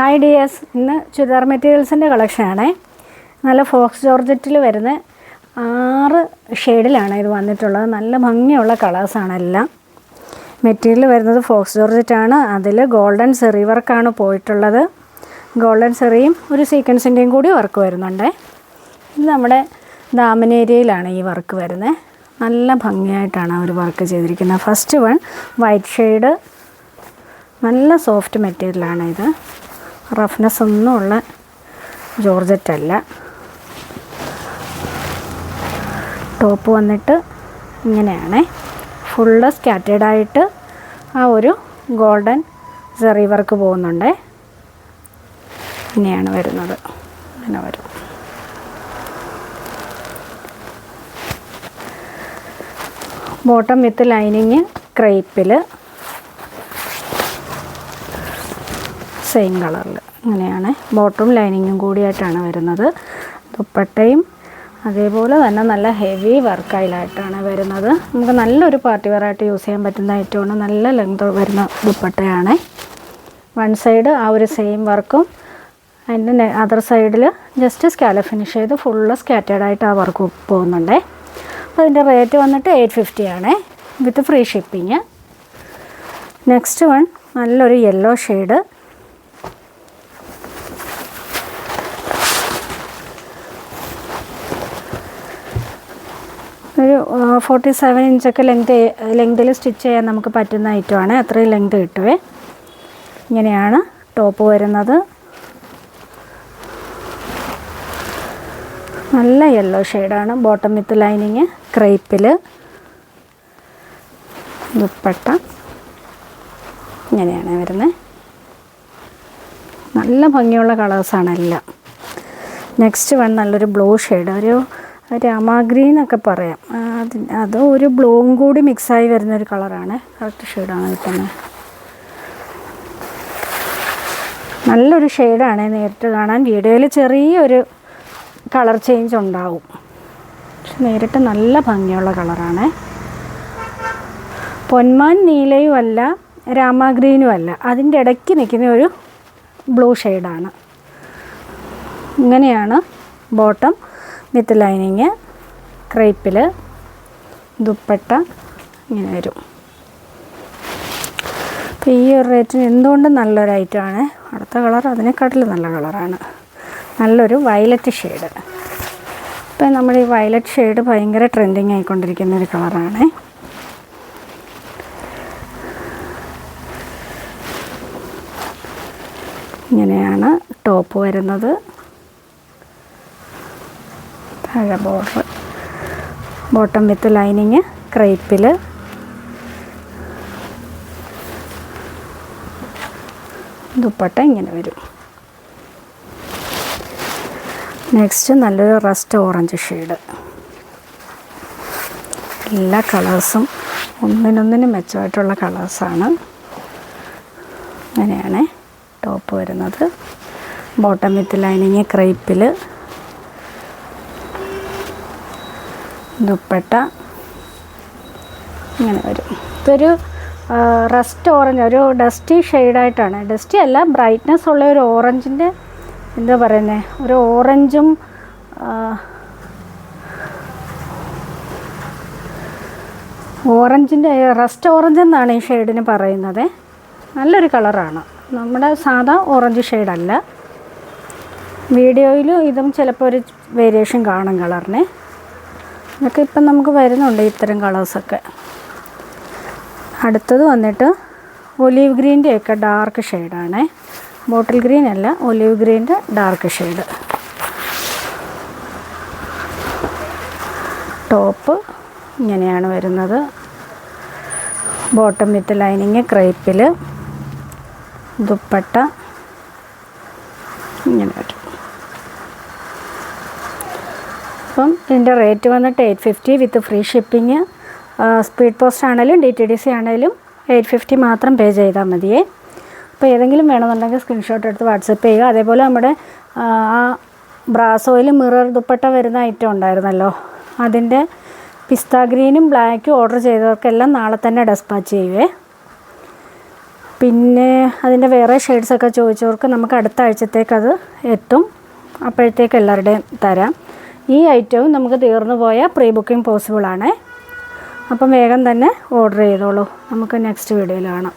Hi dears, ഇന്ന് ചുരിദാർ മെറ്റീരിയൽസിൻ്റെ കളക്ഷനാണേ. നല്ല Fox ജോർജറ്റിൽ വരുന്ന 6 ഷെയ്ഡിലാണ് ഇത് വന്നിട്ടുള്ളത്. നല്ല ഭംഗിയുള്ള കളേഴ്സാണ് എല്ലാം. മെറ്റീരിയൽ വരുന്നത് ഫോക്സ് ജോർജറ്റാണ്. അതിൽ ഗോൾഡൻ സെറി വർക്കാണ് പോയിട്ടുള്ളത്. ഗോൾഡൻ സെറിയും ഒരു സീക്വൻസിൻ്റെയും കൂടി വർക്ക് വരുന്നുണ്ട്. ഇത് നമ്മുടെ ദാമനേരിയയിലാണ് ഈ വർക്ക് വരുന്നത്. നല്ല ഭംഗിയായിട്ടാണ് അവർ വർക്ക് ചെയ്തിരിക്കുന്നത്. ഫസ്റ്റ് വൺ വൈറ്റ് ഷെയ്ഡ്, നല്ല സോഫ്റ്റ് മെറ്റീരിയലാണ്. ഇത് റഫ്നെസ് ഒന്നുമുള്ള ജോർജറ്റല്ല. ടോപ്പ് വന്നിട്ട് ഇങ്ങനെയാണ്, ഫുള്ള് സ്കാറ്റേഡായിട്ട് ആ ഒരു ഗോൾഡൻ സെറി വർക്ക് പോകുന്നുണ്ട്. ഇങ്ങനെയാണ് വരുന്നത്. ഇങ്ങനെ വരും. ബോട്ടം വിത്ത് ലൈനിങ് ക്രേപ്പിൽ സെയിം കളറിൽ ഇങ്ങനെയാണ്. ബോട്ടവും ലൈനിങ്ങും കൂടിയായിട്ടാണ് വരുന്നത്. ദുപ്പട്ടയും അതേപോലെ തന്നെ നല്ല ഹെവി വർക്കായിട്ടാണ് വരുന്നത്. നമുക്ക് നല്ലൊരു പാർട്ടി വെയറായിട്ട് യൂസ് ചെയ്യാൻ പറ്റുന്ന ഐറ്റമാണ്. നല്ല ലെങ്ത് വരുന്ന ദുപ്പട്ടയാണ്. വൺ സൈഡ് ആ ഒരു സെയിം വർക്കും അതിൻ്റെ അതർ സൈഡിൽ ജസ്റ്റ് സ്കാല ഫിനിഷ് ചെയ്ത് ഫുള്ള് സ്കാറ്റേഡായിട്ട് ആ വർക്ക് പോകുന്നുണ്ട്. അപ്പോൾ അതിൻ്റെ റേറ്റ് വന്നിട്ട് 850 ആണ് വിത്ത് ഫ്രീ ഷിപ്പിങ്. നെക്സ്റ്റ് വൺ നല്ലൊരു യെല്ലോ ഷെയ്ഡ്, ഒരു 47 ഇഞ്ചൊക്കെ ലെങ്തിൽ സ്റ്റിച്ച് ചെയ്യാൻ നമുക്ക് പറ്റുന്ന ഐറ്റമാണ്. അത്രയും ലെങ്ത് കിട്ടുവേ. ഇങ്ങനെയാണ് ടോപ്പ് വരുന്നത്. നല്ല യെല്ലോ ഷെയ്ഡാണ്. ബോട്ടം വിത്ത് ലൈനിങ് ക്രേപ്പിൽ. ദുപ്പട്ട ഇങ്ങനെയാണ് വരുന്നത്. നല്ല ഭംഗിയുള്ള കളേഴ്സാണ് എല്ലാം. നെക്സ്റ്റ് വൺ നല്ലൊരു ബ്ലൂ ഷെയ്ഡ്, ഒരു രാമാഗ്രീൻ എന്നൊക്കെ പറയാം. അത് ഒരു ബ്ലൂവും കൂടി മിക്സായി വരുന്നൊരു കളറാണ്. കറക്റ്റ് ഷെയ്ഡാണ് കിട്ടുന്നത്. നല്ലൊരു ഷെയ്ഡാണ് നേരിട്ട് കാണാൻ. വീഡിയോയിൽ ചെറിയൊരു കളർ ചേഞ്ച് ഉണ്ടാവും, പക്ഷെ നേരിട്ട് നല്ല ഭംഗിയുള്ള കളറാണ്. പൊന്മാൻ നീലയും അല്ല, രാമാഗ്രീനും അല്ല, അതിൻ്റെ ഇടയ്ക്ക് നിൽക്കുന്ന ഒരു ബ്ലൂ ഷെയ്ഡാണ്. ഇങ്ങനെയാണ് ബോട്ടം വിത്ത് ലൈനിങ് ക്രേപ്പിൽ. ദുപ്പട്ട ഇങ്ങനെ വരും. അപ്പോൾ ഈ ഒരു റേറ്റിന് എന്തുകൊണ്ടും നല്ലൊരു ഐറ്റമാണ്. അടുത്ത കളർ അതിനെക്കാട്ടിലും നല്ല കളറാണ്. നല്ലൊരു വയലറ്റ് ഷെയ്ഡ്. ഇപ്പം നമ്മുടെ ഈ വയലറ്റ് ഷെയ്ഡ് ഭയങ്കര ട്രെൻഡിങ് ആയിക്കൊണ്ടിരിക്കുന്ന ഒരു കളറാണ്. ഇങ്ങനെയാണ് ടോപ്പ് വരുന്നത്. താഴെ ബോർഡർ, ബോട്ടം വിത്ത് ലൈനിങ് ക്രേപ്പിൽ. ദുപ്പട്ട ഇങ്ങനെ വരും. നെക്സ്റ്റ് നല്ലൊരു റസ്റ്റ് ഓറഞ്ച് ഷെയ്ഡ്. എല്ലാ കളേഴ്സും ഒന്നിനൊന്നിനും മെച്ചമായിട്ടുള്ള കളേഴ്സാണ്. അങ്ങനെയാണ് ടോപ്പ് വരുന്നത്. ബോട്ടം വിത്ത് ലൈനിങ് ക്രേപ്പിൽ. ദുപ്പട്ട ഇങ്ങനെ വരും. ഇതൊരു റസ്റ്റ് ഓറഞ്ച്, ഒരു ഡസ്റ്റി ഷെയ്ഡായിട്ടാണ്. ഡസ്റ്റി അല്ല, ബ്രൈറ്റ്നെസ് ഉള്ള ഒരു ഓറഞ്ചിൻ്റെ, എന്താ പറയുന്നത്, ഒരു ഓറഞ്ചും ഓറഞ്ചിൻ്റെ റസ്റ്റ് ഓറഞ്ച് എന്നാണ് ഈ ഷെയ്ഡിന് പറയുന്നത്. നല്ലൊരു കളറാണ്. നമ്മുടെ സാധാ ഓറഞ്ച് ഷെയ്ഡല്ല. വീഡിയോയിൽ ഇതും ചിലപ്പോൾ ഒരു വേരിയേഷൻ കാണും കളറിന്. ഇതൊക്കെ ഇപ്പം നമുക്ക് വരുന്നുണ്ട് ഇത്തരം കളേഴ്സൊക്കെ. അടുത്തത് വന്നിട്ട് ഒലീവ് ഗ്രീൻ്റെയൊക്കെ ഡാർക്ക് ഷെയ്ഡാണ്. ബോട്ടിൽ ഗ്രീൻ അല്ല, ഒലീവ് ഗ്രീൻ്റെ ഡാർക്ക് ഷെയ്ഡ്. ടോപ്പ് ഇങ്ങനെയാണ് വരുന്നത്. ബോട്ടം വിത്ത് ലൈനിങ് ക്രേപ്പിൽ. ദുപ്പട്ട ഇങ്ങനെ വരും. അപ്പം ഇതിൻ്റെ റേറ്റ് വന്നിട്ട് 850 with free shipping. Speed post ആണെങ്കിലും DTDC ആണെങ്കിലും 850 മാത്രം പേ ചെയ്താൽ മതിയേ. അപ്പോൾ ഏതെങ്കിലും വേണമെന്നുണ്ടെങ്കിൽ സ്ക്രീൻഷോട്ട് എടുത്ത് വാട്സപ്പ് ചെയ്യുക. അതേപോലെ നമ്മുടെ ആ ബ്രാസോയിൽ മിറർ ദുപ്പട്ട വരുന്ന ഐറ്റം ഉണ്ടായിരുന്നല്ലോ, അതിൻ്റെ പിസ്ത ഗ്രീനും ബ്ലാക്കും ഓർഡർ ചെയ്തവർക്കെല്ലാം നാളെ തന്നെ ഡെസ്പാച്ച് ചെയ്യുവേ. പിന്നെ അതിൻ്റെ വേറെ ഷെയ്ഡ്സൊക്കെ ചോദിച്ചവർക്ക് നമുക്ക് അടുത്ത ആഴ്ചത്തേക്കത് എത്തും. അപ്പോഴത്തേക്ക് എല്ലാവരുടെയും തരാം. ഈ ഐറ്റവും നമുക്ക് തീർന്നു പോയാൽ പ്രീ ബുക്കിംഗ് പോസിബിളാണ്. അപ്പം വേഗം തന്നെ ഓർഡർ ചെയ്തോളൂ. നമുക്ക് നെക്സ്റ്റ് വീഡിയോയിൽ കാണാം.